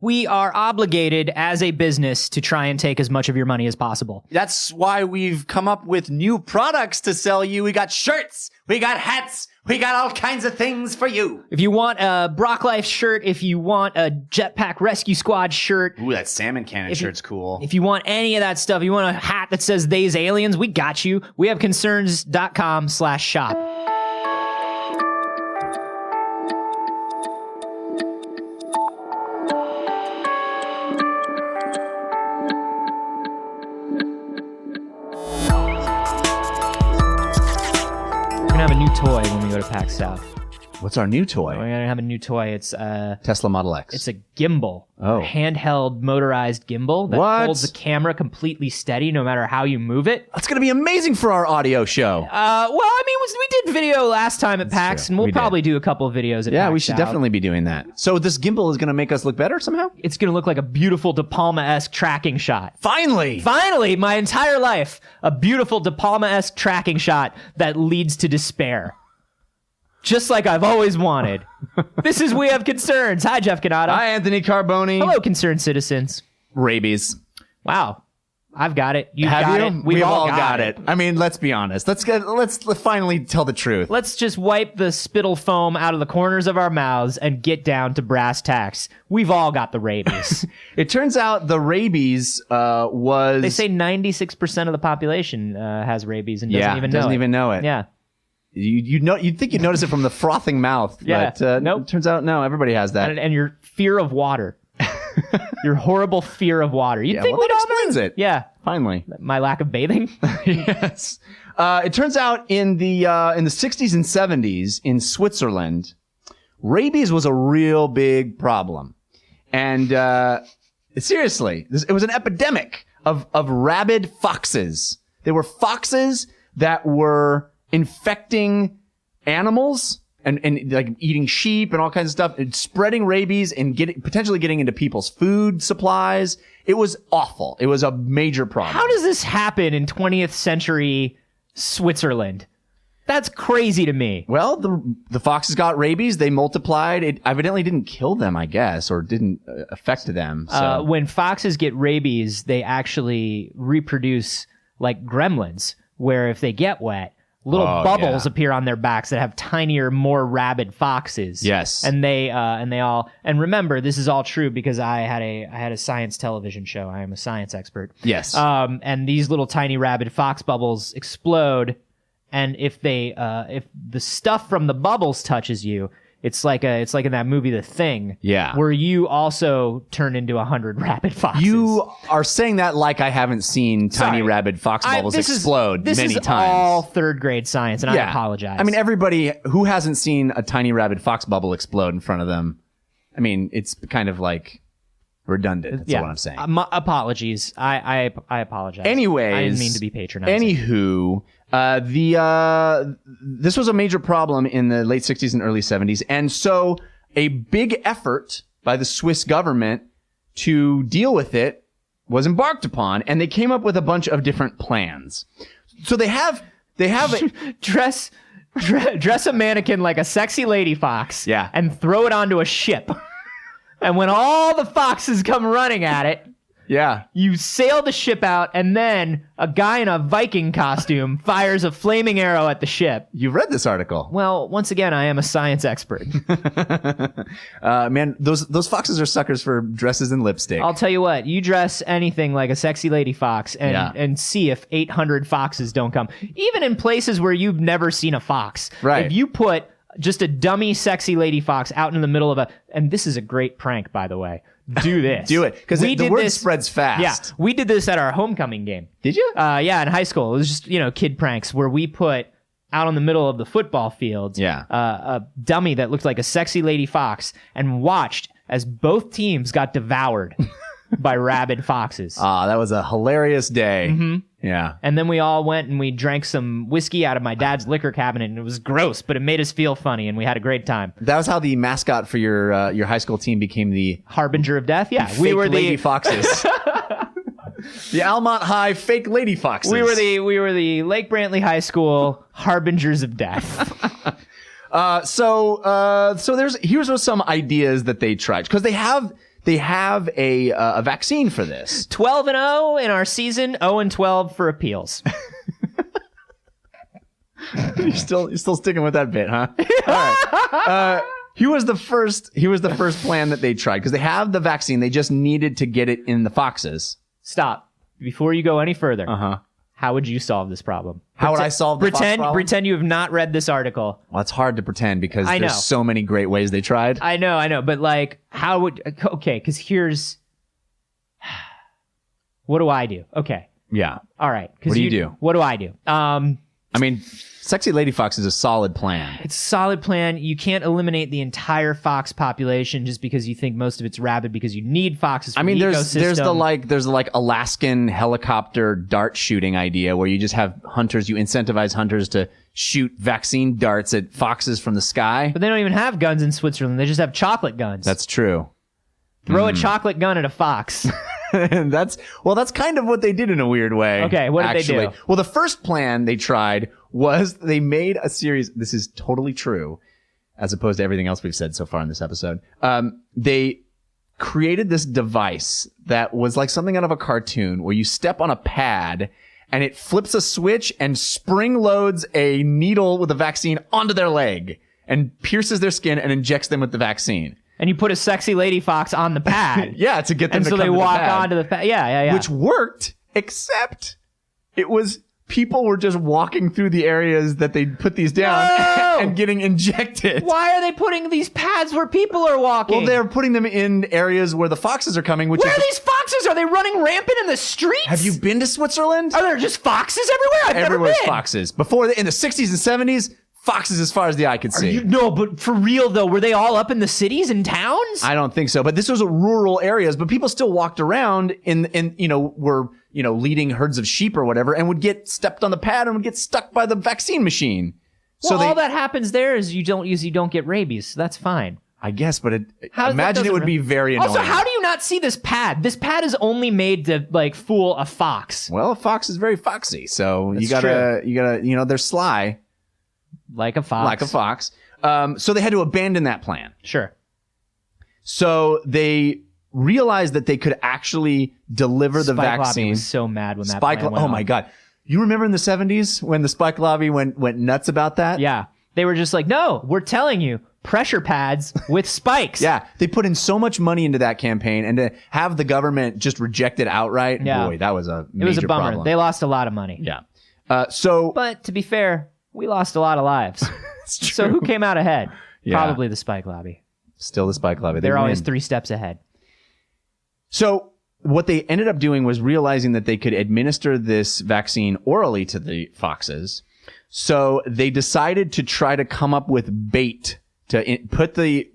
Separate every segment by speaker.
Speaker 1: we are obligated as a business to try and take as much of your money as possible.
Speaker 2: That's why we've come up with new products to sell you. We got shirts, we got hats, we got all kinds of things for you.
Speaker 1: If you want a Brock Life shirt, if you want a Jetpack Rescue Squad shirt.
Speaker 2: Ooh, that salmon cannon shirt's cool.
Speaker 1: If you want any of that stuff, you want a hat that says "They's Aliens," we got you. We have concerns.com/shop. Toy when we go to PAX South.
Speaker 2: What's our new toy?
Speaker 1: We're gonna have a new toy. It's
Speaker 2: Tesla Model X.
Speaker 1: It's a gimbal.
Speaker 2: Oh.
Speaker 1: A handheld motorized gimbal that holds the camera completely steady no matter how you move it.
Speaker 2: That's gonna be amazing for our audio show.
Speaker 1: Well, I mean, we did video last time at PAX, and we'll probably do a couple of videos at PAX.
Speaker 2: Yeah, we should definitely be doing that. So this gimbal is gonna make us look better somehow?
Speaker 1: It's gonna look like a beautiful De Palma-esque tracking shot.
Speaker 2: Finally,
Speaker 1: my entire life, a beautiful De Palma-esque tracking shot that leads to despair. Just like I've always wanted. This is We Have Concerns. Hi, Jeff Canada.
Speaker 2: Hi, Anthony Carboni.
Speaker 1: Hello, concerned citizens.
Speaker 2: Rabies.
Speaker 1: Wow. I've got it. You've
Speaker 2: Have
Speaker 1: got
Speaker 2: you?
Speaker 1: it.
Speaker 2: We've all got it. I mean, let's be honest. Let's finally tell the truth.
Speaker 1: Let's just wipe the spittle foam out of the corners of our mouths and get down to brass tacks. We've all got the rabies.
Speaker 2: It turns out the rabies was...
Speaker 1: They say 96% of the population has rabies and doesn't
Speaker 2: even know it.
Speaker 1: Yeah.
Speaker 2: You'd think you'd notice it from the frothing mouth, but nope. Turns out no, everybody has that.
Speaker 1: And your fear of water, your horrible fear of water. You'd think we'd
Speaker 2: that
Speaker 1: all
Speaker 2: explains it.
Speaker 1: Yeah,
Speaker 2: finally.
Speaker 1: My lack of bathing.
Speaker 2: Yes. It turns out in the 60s and 70s in Switzerland, rabies was a real big problem, and seriously, it was an epidemic of rabid foxes. They were foxes that were infecting animals and like eating sheep and all kinds of stuff, and spreading rabies and potentially getting into people's food supplies. It was awful. It was a major problem.
Speaker 1: How does this happen in 20th century Switzerland? That's crazy to me.
Speaker 2: Well, the foxes got rabies. They multiplied. It evidently didn't kill them, I guess, or didn't affect them. So.
Speaker 1: When foxes get rabies, they actually reproduce like gremlins, where if they get wet, little bubbles appear on their backs that have tinier, more rabid foxes.
Speaker 2: Yes.
Speaker 1: And and remember, this is all true because I had a science television show. I am a science expert.
Speaker 2: Yes.
Speaker 1: And these little tiny rabid fox bubbles explode, and if the stuff from the bubbles touches you, it's like in that movie The Thing, where you also turn into 100 rabid foxes.
Speaker 2: You are saying that like I haven't seen tiny rabid fox bubbles explode many times.
Speaker 1: This is all third grade science, and I apologize.
Speaker 2: I mean, everybody who hasn't seen a tiny rabid fox bubble explode in front of them, I mean, it's kind of like redundant. That's what I'm saying.
Speaker 1: Apologies. I apologize.
Speaker 2: Anyways,
Speaker 1: I didn't mean to be patronizing.
Speaker 2: Anywho, this was a major problem in the late 60s and early 70s, and so a big effort by the Swiss government to deal with it was embarked upon, and they came up with a bunch of different plans. So they have
Speaker 1: dress a mannequin like a sexy lady fox, and throw it onto a ship. And when all the foxes come running at it, you sail the ship out, and then a guy in a Viking costume fires a flaming arrow at the ship.
Speaker 2: You've read this article.
Speaker 1: Well, once again, I am a science expert.
Speaker 2: Man, those foxes are suckers for dresses and lipstick.
Speaker 1: I'll tell you what, you dress anything like a sexy lady fox and see if 800 foxes don't come. Even in places where you've never seen a fox.
Speaker 2: Right.
Speaker 1: If you put just a dummy sexy lady fox out in the middle of and this is a great prank, by the way. Do this.
Speaker 2: Do it, because the word spreads fast.
Speaker 1: Yeah, we did this at our homecoming game.
Speaker 2: Did you?
Speaker 1: Yeah, in high school. It was just, kid pranks where we put out in the middle of the football field a dummy that looked like a sexy lady fox and watched as both teams got devoured by rabid foxes.
Speaker 2: That was a hilarious day.
Speaker 1: Mm-hmm.
Speaker 2: Yeah.
Speaker 1: And then we all went and we drank some whiskey out of my dad's liquor cabinet, and it was gross, but it made us feel funny, and we had a great time.
Speaker 2: That was how the mascot for your high school team became the
Speaker 1: Harbinger of Death? Yeah.
Speaker 2: We were the Lady Foxes. The Almont High fake Lady Foxes.
Speaker 1: We were the Lake Brantley High School Harbingers of Death. So
Speaker 2: here's some ideas that they tried, because they they have a vaccine for this.
Speaker 1: 12-0 in our season, 0-12 for appeals.
Speaker 2: You're still sticking with that bit, huh? All right. He was the first plan that they tried because they have the vaccine. They just needed to get it in the foxes.
Speaker 1: Stop. Before you go any further.
Speaker 2: Uh-huh.
Speaker 1: How would you solve this problem?
Speaker 2: How would I solve the fox problem?
Speaker 1: Pretend you have not read this article.
Speaker 2: Well, it's hard to pretend because there's so many great ways they tried.
Speaker 1: I know. But like, how would... Okay, because here's... What do I do? Okay.
Speaker 2: Yeah.
Speaker 1: All right.
Speaker 2: What do you do?
Speaker 1: What do I do?
Speaker 2: I mean, Sexy Lady Fox is a solid plan.
Speaker 1: It's a solid plan. You can't eliminate the entire fox population just because you think most of it's rabid because you need foxes for the ecosystem.
Speaker 2: there's the Alaskan helicopter dart shooting idea where you just have hunters, you incentivize hunters to shoot vaccine darts at foxes from the sky.
Speaker 1: But they don't even have guns in Switzerland. They just have chocolate guns.
Speaker 2: That's true.
Speaker 1: Throw a chocolate gun at a fox.
Speaker 2: That's kind of what they did in a weird way.
Speaker 1: Okay, what did they do?
Speaker 2: Well, the first plan they tried was they made a series. This is totally true, as opposed to everything else we've said so far in this episode. They created this device that was like something out of a cartoon where you step on a pad and it flips a switch and spring loads a needle with a vaccine onto their leg and pierces their skin and injects them with the vaccine.
Speaker 1: And you put a sexy lady fox on the pad.
Speaker 2: Yeah, to get them
Speaker 1: to come to the pad. And so they walk onto the pad. Yeah.
Speaker 2: Which worked, except people were just walking through the areas that they put these down and getting injected.
Speaker 1: Why are they putting these pads where people are walking?
Speaker 2: Well, they're putting them in areas where the foxes are coming.
Speaker 1: Where are these foxes? Are they running rampant in the streets?
Speaker 2: Have you been to Switzerland?
Speaker 1: Are there just foxes everywhere?
Speaker 2: Everywhere's foxes. Before, in the 60s and 70s, foxes as far as the eye could see.
Speaker 1: No, but for real though, were they all up in the cities and towns?
Speaker 2: I don't think so. But this was rural areas, but people still walked around were leading herds of sheep or whatever and would get stepped on the pad and would get stuck by the vaccine machine.
Speaker 1: Well, all that happens there is you don't get rabies. So that's fine.
Speaker 2: I guess, but imagine it would be very annoying.
Speaker 1: Also, how do you not see this pad? This pad is only made to like fool a fox.
Speaker 2: Well, a fox is very foxy, so you gotta they're sly.
Speaker 1: Like a fox.
Speaker 2: So they had to abandon that plan.
Speaker 1: Sure.
Speaker 2: So they realized that they could actually deliver the vaccine.
Speaker 1: Spike Lobby was so mad when that plan went on.
Speaker 2: My God. You remember in the 70s when the Spike Lobby went nuts about that?
Speaker 1: Yeah. They were just like, no, we're telling you, pressure pads with spikes.
Speaker 2: Yeah. They put in so much money into that campaign, and to have the government just reject it outright, boy, that was a major problem.
Speaker 1: It was a bummer. Problem. They lost a lot of money.
Speaker 2: Yeah.
Speaker 1: But to be fair, we lost a lot of lives. So who came out ahead?
Speaker 2: Yeah.
Speaker 1: Probably the Spike Lobby.
Speaker 2: Still the Spike Lobby.
Speaker 1: They're always 3 steps ahead.
Speaker 2: So what they ended up doing was realizing that they could administer this vaccine orally to the foxes. So they decided to try to come up with bait to put the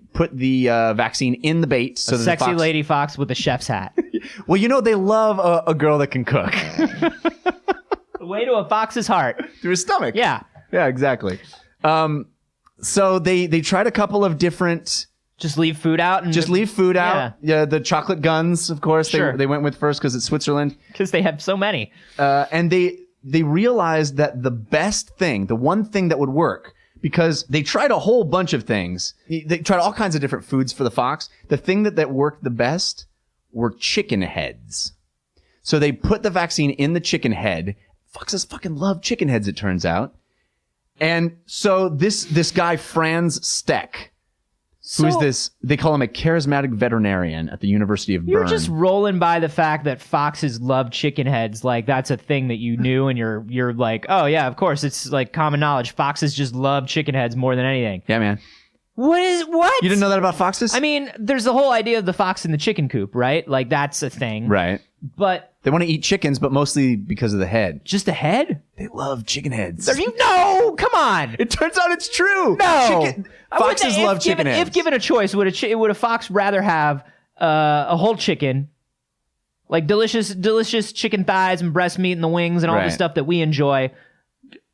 Speaker 2: vaccine in the bait. So that
Speaker 1: sexy lady fox with a chef's hat.
Speaker 2: Well, they love a girl that can cook.
Speaker 1: The way to a fox's heart.
Speaker 2: Through his stomach.
Speaker 1: Yeah.
Speaker 2: Yeah, exactly. So they tried a couple of different...
Speaker 1: Just leave food out?
Speaker 2: Yeah, the chocolate guns, of course,
Speaker 1: sure.
Speaker 2: they went with first because it's Switzerland.
Speaker 1: Because they have so many.
Speaker 2: And they realized that the best thing, the one thing that would work, because they tried a whole bunch of things. They tried all kinds of different foods for the fox. The thing that worked the best were chicken heads. So they put the vaccine in the chicken head. Foxes fucking love chicken heads, it turns out. And so this guy, Franz Steck, who's this, they call him a charismatic veterinarian at the University of Bern.
Speaker 1: You're just rolling by the fact that foxes love chicken heads like that's a thing that you knew, and you're like, oh yeah, of course, it's like common knowledge. Foxes just love chicken heads more than anything.
Speaker 2: Yeah, man.
Speaker 1: What?
Speaker 2: You didn't know that about foxes?
Speaker 1: I mean, there's the whole idea of the fox in the chicken coop, right? Like that's a thing.
Speaker 2: Right.
Speaker 1: But
Speaker 2: they want to eat chickens, but mostly because of the head.
Speaker 1: Just the head?
Speaker 2: They love chicken heads.
Speaker 1: No, come on.
Speaker 2: It turns out it's true.
Speaker 1: No.
Speaker 2: Foxes love chicken heads.
Speaker 1: If given a choice, would a fox rather have a whole chicken, like delicious chicken thighs and breast meat and the wings and all the stuff that we enjoy,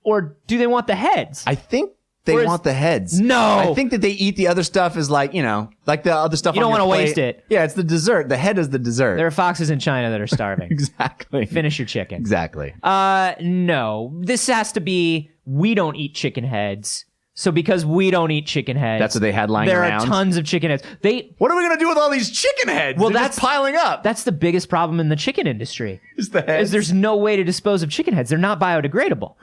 Speaker 1: or do they want the heads?
Speaker 2: I think they want the heads.
Speaker 1: No.
Speaker 2: I think that they eat the other stuff as like the other stuff
Speaker 1: you
Speaker 2: on
Speaker 1: don't
Speaker 2: want to
Speaker 1: waste it.
Speaker 2: Yeah, it's the dessert. The head is the dessert.
Speaker 1: There are foxes in China that are starving.
Speaker 2: Exactly.
Speaker 1: Finish your chicken.
Speaker 2: Exactly.
Speaker 1: No. This has to be, we don't eat chicken heads, So because we don't eat chicken heads,
Speaker 2: that's what they had lying around.
Speaker 1: There are tons of chicken heads.
Speaker 2: What are we gonna do with all these chicken heads?
Speaker 1: Well,
Speaker 2: They're
Speaker 1: that's
Speaker 2: just piling up.
Speaker 1: That's the biggest problem in the chicken industry.
Speaker 2: Is the heads?
Speaker 1: Is there's no way to dispose of chicken heads. They're not biodegradable.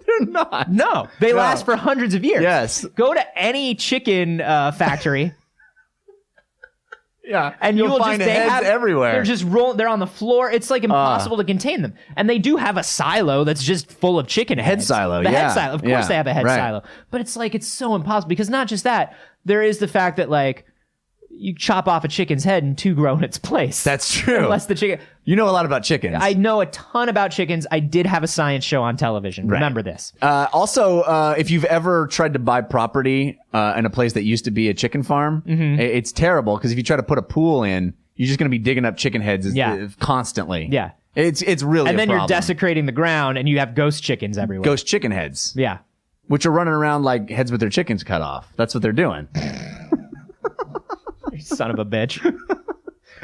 Speaker 2: They're not.
Speaker 1: No, they last for hundreds of years.
Speaker 2: Yes.
Speaker 1: Go to any chicken factory.
Speaker 2: Yeah,
Speaker 1: and
Speaker 2: you'll find heads everywhere.
Speaker 1: They're just rolling. They're on the floor. It's like impossible to contain them. And they do have a silo that's just full of chicken heads.
Speaker 2: Head silo,
Speaker 1: the head silo. Of course, they have a head
Speaker 2: right.
Speaker 1: silo. But it's like it's so impossible because not just that. There is the fact that like you chop off a chicken's head and two grow in its place.
Speaker 2: That's true.
Speaker 1: Unless the chicken.
Speaker 2: You know a lot about chickens.
Speaker 1: I know a ton about chickens. I did have a science show on television. Right. Remember this.
Speaker 2: Also, if you've ever tried to buy property in a place that used to be a chicken farm, it's terrible because if you try to put a pool in, you're just going to be digging up chicken heads constantly.
Speaker 1: Yeah.
Speaker 2: It's really
Speaker 1: and then
Speaker 2: a problem.
Speaker 1: You're desecrating the ground and you have ghost chickens everywhere.
Speaker 2: Ghost chicken heads.
Speaker 1: Yeah.
Speaker 2: Which are running around like heads with their chickens cut off. That's what they're doing.
Speaker 1: Son of a bitch.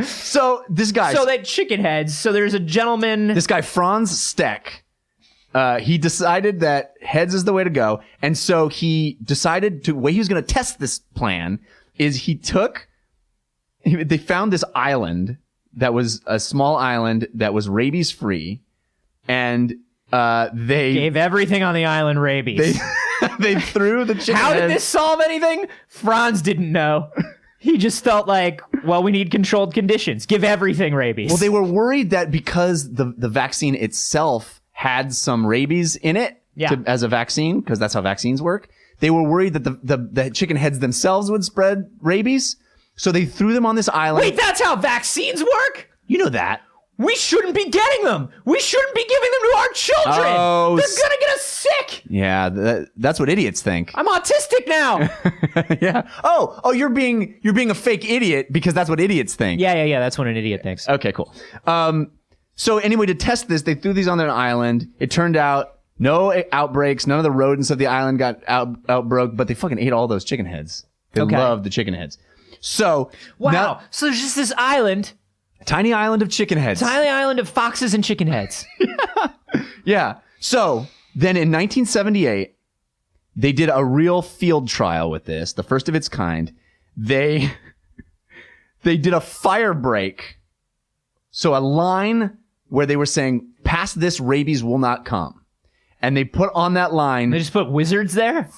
Speaker 2: So this guy.
Speaker 1: So that chicken heads. So there's a gentleman.
Speaker 2: This guy, Franz Steck, he decided that heads is the way to go. And so he decided the way he was going to test this plan is they found this island that was a small island that was rabies free. And they
Speaker 1: gave everything on the island rabies.
Speaker 2: They threw the chicken
Speaker 1: How
Speaker 2: heads.
Speaker 1: did this solve anything? Franz didn't know. He just felt like, well, we need controlled conditions. Give everything rabies.
Speaker 2: Well, they were worried that because the vaccine itself had some rabies in it as a vaccine, because that's how vaccines work. They were worried that the chicken heads themselves would spread rabies. So they threw them on this island.
Speaker 1: Wait, that's how vaccines work?
Speaker 2: You know that.
Speaker 1: We shouldn't be getting them. We shouldn't be giving them to our children.
Speaker 2: Oh,
Speaker 1: they're going to get us sick.
Speaker 2: Yeah, that's what idiots think.
Speaker 1: I'm autistic now.
Speaker 2: Yeah. Oh, you're being a fake idiot because that's what idiots think.
Speaker 1: Yeah. That's what an idiot thinks.
Speaker 2: Okay, cool. So anyway, to test this, they threw these on their island. It turned out no outbreaks. None of the rodents of the island got outbroke, but they fucking ate all those chicken heads. They loved the chicken heads. So
Speaker 1: wow. So there's just this island.
Speaker 2: Tiny island of chicken heads.
Speaker 1: Tiny island of foxes and chicken heads.
Speaker 2: Yeah. So then in 1978, they did a real field trial with this, the first of its kind. They did a fire break. So a line where they were saying, past this, rabies will not come. And they put on that line.
Speaker 1: They just put wizards there?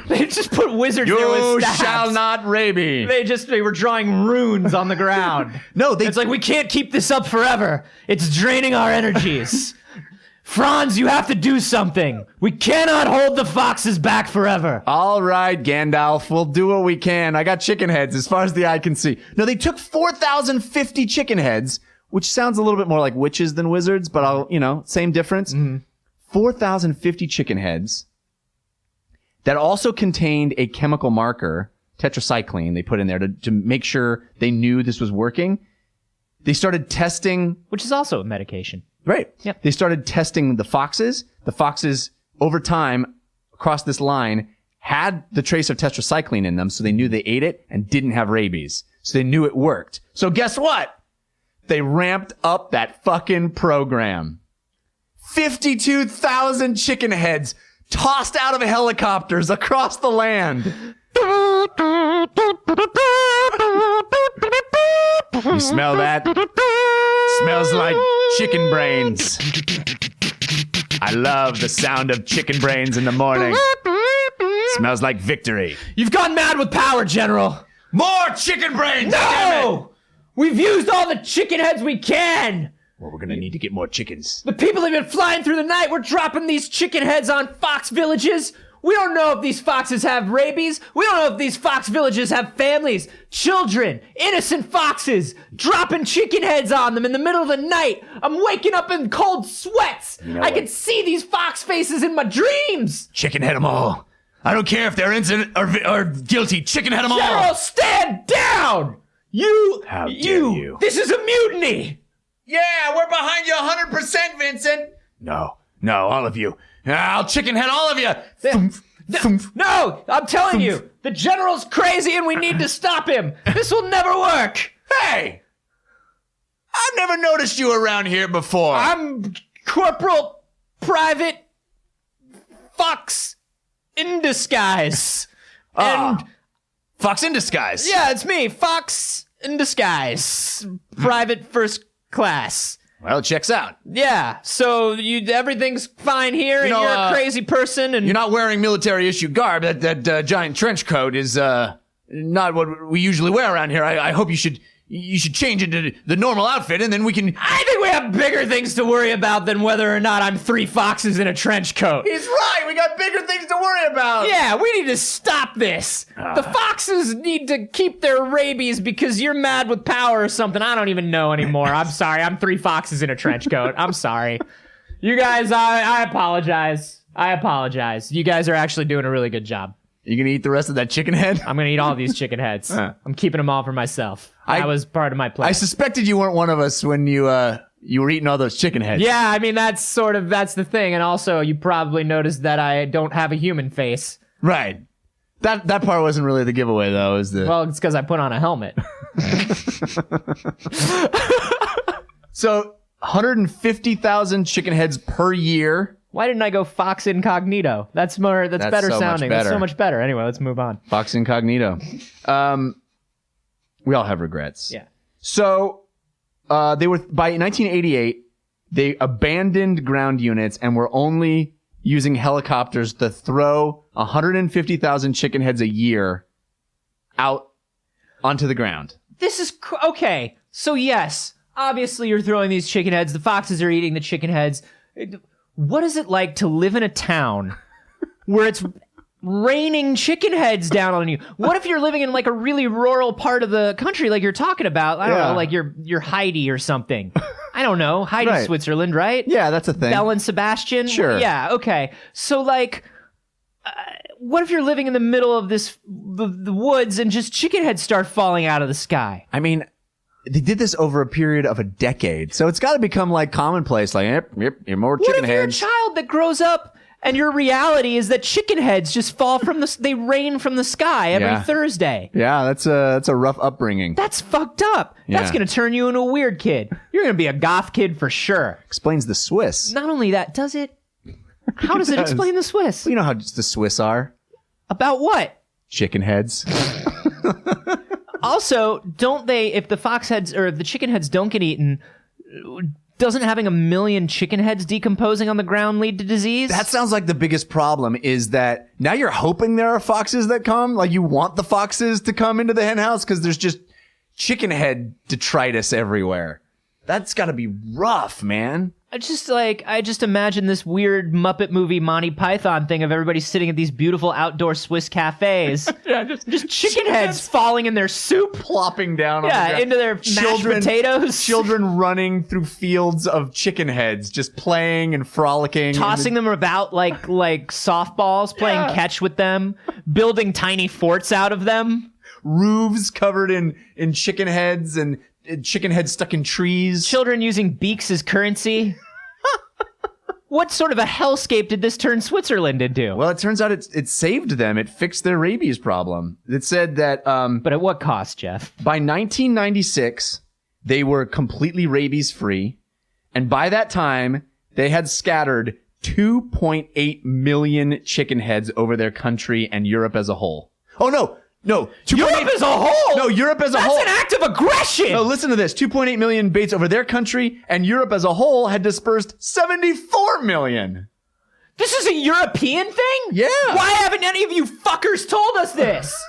Speaker 1: They just put wizards there with
Speaker 2: You
Speaker 1: stabs.
Speaker 2: shall not rabies.
Speaker 1: They were drawing runes on the ground.
Speaker 2: No,
Speaker 1: it's like, we can't keep this up forever. It's draining our energies. Franz, you have to do something. We cannot hold the foxes back forever.
Speaker 2: All right, Gandalf, we'll do what we can. I got chicken heads as far as the eye can see. No, they took 4,050 chicken heads, which sounds a little bit more like witches than wizards, but same difference. 4,050 chicken heads that also contained a chemical marker, tetracycline, they put in there to make sure they knew this was working. They started testing.
Speaker 1: Which is also a medication.
Speaker 2: Right.
Speaker 1: Yep.
Speaker 2: They started testing the foxes. The foxes, over time, across this line, had the trace of tetracycline in them, so they knew they ate it and didn't have rabies. So they knew it worked. So guess what? They ramped up that fucking program. 52,000 chicken heads tossed out of helicopters across the land. You smell that? Smells like chicken brains. I love the sound of chicken brains in the morning. Smells like victory.
Speaker 1: You've gone mad with power, General.
Speaker 2: More chicken brains!
Speaker 1: No! We've used all the chicken heads we can.
Speaker 2: Well, we're gonna need to get more chickens.
Speaker 1: The people have been flying through the night. We're dropping these chicken heads on fox villages. We don't know if these foxes have rabies. We don't know if these fox villages have families, children, innocent foxes, dropping chicken heads on them in the middle of the night. I'm waking up in cold sweats. I can see these fox faces in my dreams.
Speaker 2: Chicken head them all. I don't care if they're innocent or guilty. Chicken head them all.
Speaker 1: General, stand down.
Speaker 2: How dare you?
Speaker 1: This is a mutiny.
Speaker 2: Yeah, we're behind you 100%, Vincent. No, all of you. I'll chicken head all of you.
Speaker 1: No, I'm telling you, the general's crazy and we need to stop him. This will never work.
Speaker 2: Hey, I've never noticed you around here before.
Speaker 1: I'm Corporal Private Fox in disguise. And
Speaker 2: Fox in disguise.
Speaker 1: yeah, it's me, Fox in disguise. Private first class.
Speaker 2: Well, it checks out.
Speaker 1: Yeah, so everything's fine here, and you're a crazy person, and
Speaker 2: you're not wearing military issue garb. That giant trench coat is not what we usually wear around here. I hope you should change into the normal outfit, and then we can...
Speaker 1: I think we have bigger things to worry about than whether or not I'm 3 foxes in a trench coat.
Speaker 2: He's right. We got bigger things to worry about.
Speaker 1: Yeah, we need to stop this. The foxes need to keep their rabies because you're mad with power or something. I don't even know anymore. I'm sorry. I'm 3 foxes in a trench coat. I'm sorry. You guys, I apologize. I apologize. You guys are actually doing a really good job.
Speaker 2: You gonna eat the rest of that chicken head?
Speaker 1: I'm gonna eat all these chicken heads. I'm keeping them all for myself. That was part of my plan.
Speaker 2: I suspected you weren't one of us when you were eating all those chicken heads.
Speaker 1: Yeah, I mean that's the thing, and also you probably noticed that I don't have a human face.
Speaker 2: Right. That part wasn't really the giveaway though.
Speaker 1: Well, it's because I put on a helmet.
Speaker 2: So 150,000 chicken heads per year.
Speaker 1: Why didn't I go Fox Incognito? That's better
Speaker 2: so
Speaker 1: sounding.
Speaker 2: Much better.
Speaker 1: That's so much better. Anyway, let's move on.
Speaker 2: Fox Incognito. We all have regrets.
Speaker 1: Yeah.
Speaker 2: So they were by 1988, they abandoned ground units and were only using helicopters to throw 150,000 chicken heads a year out onto the ground.
Speaker 1: This is okay. So yes, obviously you're throwing these chicken heads. The foxes are eating the chicken heads. What is it like to live in a town where it's raining chicken heads down on you? What if you're living in like a really rural part of the country like you're talking about? I don't know, like you're Heidi or something. I don't know. Heidi,
Speaker 2: right.
Speaker 1: Switzerland, right?
Speaker 2: Yeah, that's a thing.
Speaker 1: Belle and Sebastian?
Speaker 2: Sure.
Speaker 1: Yeah, okay. So like, what if you're living in the middle of the woods and just chicken heads start falling out of the sky?
Speaker 2: I mean... They did this over a period of a decade, so it's got to become like commonplace. Like, yep, you're more chicken heads.
Speaker 1: What if you're a child that grows up and your reality is that chicken heads just fall they rain from the sky every Thursday?
Speaker 2: Yeah, that's a rough upbringing.
Speaker 1: That's fucked up. That's gonna turn you into a weird kid. You're gonna be a goth kid for sure.
Speaker 2: Explains the Swiss.
Speaker 1: Not only that, does it? How does it explain the Swiss?
Speaker 2: Well, you know how the Swiss are.
Speaker 1: About what?
Speaker 2: Chicken heads.
Speaker 1: Also, don't they, if the fox heads or if the chicken heads don't get eaten, doesn't having 1 million chicken heads decomposing on the ground lead to disease?
Speaker 2: That sounds like the biggest problem is that now you're hoping there are foxes that come. Like you want the foxes to come into the hen house because there's just chicken head detritus everywhere. That's got to be rough, man.
Speaker 1: I just imagine this weird Muppet movie Monty Python thing of everybody sitting at these beautiful outdoor Swiss cafes. just chicken heads falling in their soup.
Speaker 2: Plopping down on the ground.
Speaker 1: Into their mashed potatoes.
Speaker 2: Children running through fields of chicken heads, just playing and frolicking.
Speaker 1: Tossing them about like softballs, playing catch with them, building tiny forts out of them.
Speaker 2: Roofs covered in chicken heads and chicken heads stuck in trees.
Speaker 1: Children using beaks as currency. What sort of a hellscape did this turn Switzerland into?
Speaker 2: Well, it turns out it saved them. It fixed their rabies problem. It said that...
Speaker 1: but at what cost, Jeff?
Speaker 2: By 1996, they were completely rabies-free. And by that time, they had scattered 2.8 million chicken heads over their country and Europe as a whole. Oh, no. No,
Speaker 1: Europe as a whole?
Speaker 2: No, Europe as a whole.
Speaker 1: That's an act of aggression.
Speaker 2: No, listen to this. 2.8 million baits over their country, and Europe as a whole had dispersed 74 million.
Speaker 1: This is a European thing?
Speaker 2: Yeah.
Speaker 1: Why haven't any of you fuckers told us this?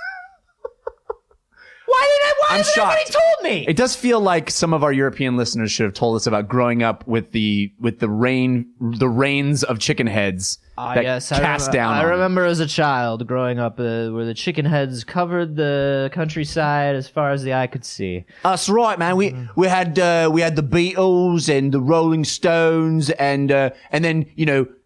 Speaker 1: Why hasn't anybody told me?
Speaker 2: It does feel like some of our European listeners should have told us about growing up with the rains of chicken heads that cast down.
Speaker 1: I remember as a child growing up where the chicken heads covered the countryside as far as the eye could see.
Speaker 2: That's right, man. We had the Beatles and the Rolling Stones and then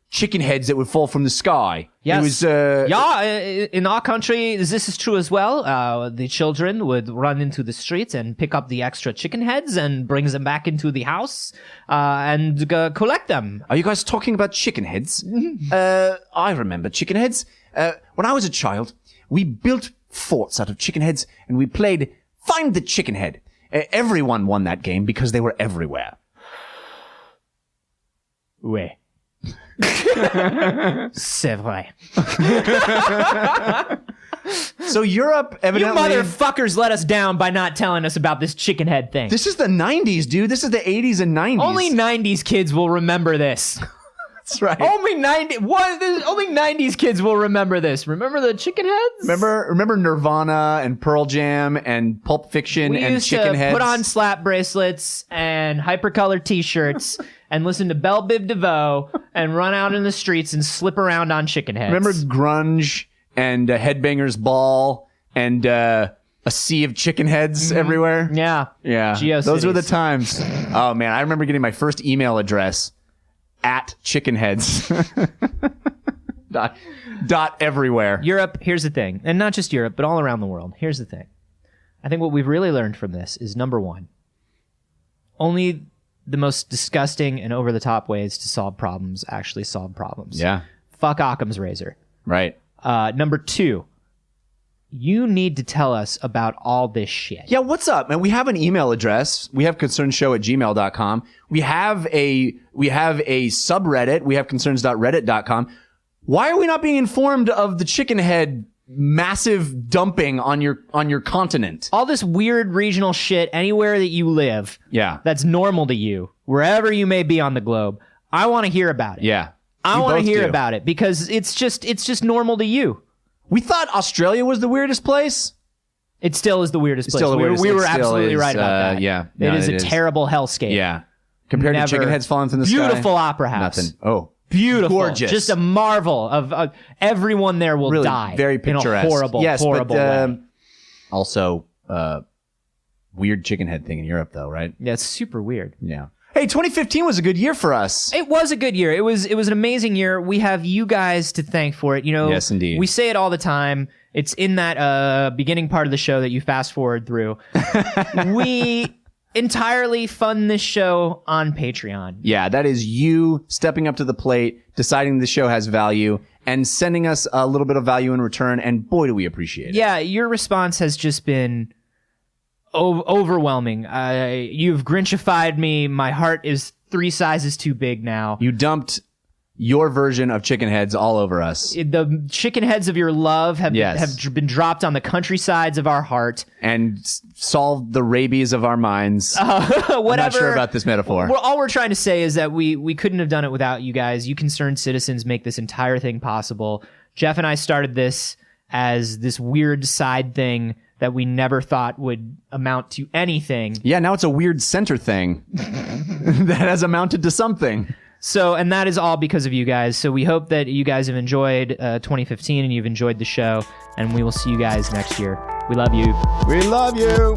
Speaker 2: chicken heads that would fall from the sky.
Speaker 1: Yes. It was, in our country, this is true as well. The children would run into the streets and pick up the extra chicken heads and bring them back into the house and collect them.
Speaker 2: Are you guys talking about chicken heads? I remember chicken heads. When I was a child, we built forts out of chicken heads and we played Find the Chicken Head. Everyone won that game because they were everywhere.
Speaker 1: Ouais. C'est vrai.
Speaker 2: So Europe evidently...
Speaker 1: You motherfuckers let us down by not telling us about this chicken head thing.
Speaker 2: This is the 90s, dude. This is the 80s and 90s.
Speaker 1: Only 90s kids will remember this.
Speaker 2: That's right.
Speaker 1: Only 90s kids will remember this. Remember the chicken heads?
Speaker 2: Remember Nirvana and Pearl Jam and Pulp Fiction and chicken heads?
Speaker 1: Put on slap bracelets and hypercolor t-shirts and listen to Belle Biv DeVoe and run out in the streets and slip around on chicken heads.
Speaker 2: Remember grunge and Headbangers Ball and a sea of chicken heads everywhere?
Speaker 1: Yeah.
Speaker 2: Yeah. Those were the times. Oh, man. I remember getting my first email address at chickenheads. dot everywhere.
Speaker 1: Europe, here's the thing. And not just Europe, but all around the world. Here's the thing. I think what we've really learned from this is, number one, only the most disgusting and over-the-top ways to solve problems actually solve problems.
Speaker 2: Yeah.
Speaker 1: Fuck Occam's razor.
Speaker 2: Right.
Speaker 1: Number two, you need to tell us about all this shit.
Speaker 2: Yeah, what's up, man? We have an email address. We have concernshow@gmail.com. We have a subreddit. We have concerns.reddit.com. Why are we not being informed of the chicken head massive dumping on your continent?
Speaker 1: All this weird regional shit anywhere that you live.
Speaker 2: Yeah.
Speaker 1: That's normal to you, wherever you may be on the globe. I want to hear about it.
Speaker 2: Yeah.
Speaker 1: I want to hear about it because it's just normal to you.
Speaker 2: We thought Australia was the weirdest place.
Speaker 1: It still is the weirdest place.
Speaker 2: Still the weirdest.
Speaker 1: We were absolutely right about that.
Speaker 2: Yeah.
Speaker 1: It is a terrible hellscape.
Speaker 2: Yeah. Compared to chicken heads falling from the sky.
Speaker 1: Beautiful opera house.
Speaker 2: Nothing. Oh.
Speaker 1: Beautiful.
Speaker 2: Gorgeous.
Speaker 1: Just a marvel of everyone there will
Speaker 2: really
Speaker 1: die.
Speaker 2: Very picturesque.
Speaker 1: In a horrible way.
Speaker 2: Also, weird chicken head thing in Europe though, right?
Speaker 1: Yeah, it's super weird.
Speaker 2: Yeah. Hey, 2015 was a good year for us.
Speaker 1: It was a good year. It was an amazing year. We have you guys to thank for it. You know,
Speaker 2: yes, indeed.
Speaker 1: We say it all the time. It's in that beginning part of the show that you fast forward through. We entirely fund this show on Patreon.
Speaker 2: Yeah, that is you stepping up to the plate, deciding the show has value, and sending us a little bit of value in return. And boy, do we appreciate it.
Speaker 1: Yeah, your response has just been overwhelming. You've Grinchified me. My heart is 3 sizes too big now.
Speaker 2: You dumped your version of chicken heads all over us.
Speaker 1: The chicken heads of your love have been dropped on the countrysides of our heart.
Speaker 2: And solved the rabies of our minds.
Speaker 1: Whatever.
Speaker 2: I'm not sure about this metaphor.
Speaker 1: All we're trying to say is that we couldn't have done it without you guys. You concerned citizens make this entire thing possible. Jeff and I started this as this weird side thing that we never thought would amount to anything.
Speaker 2: Yeah, now it's a weird center thing that has amounted to something.
Speaker 1: So, and that is all because of you guys. So we hope that you guys have enjoyed 2015 and you've enjoyed the show. And we will see you guys next year. We love you.
Speaker 2: We love you.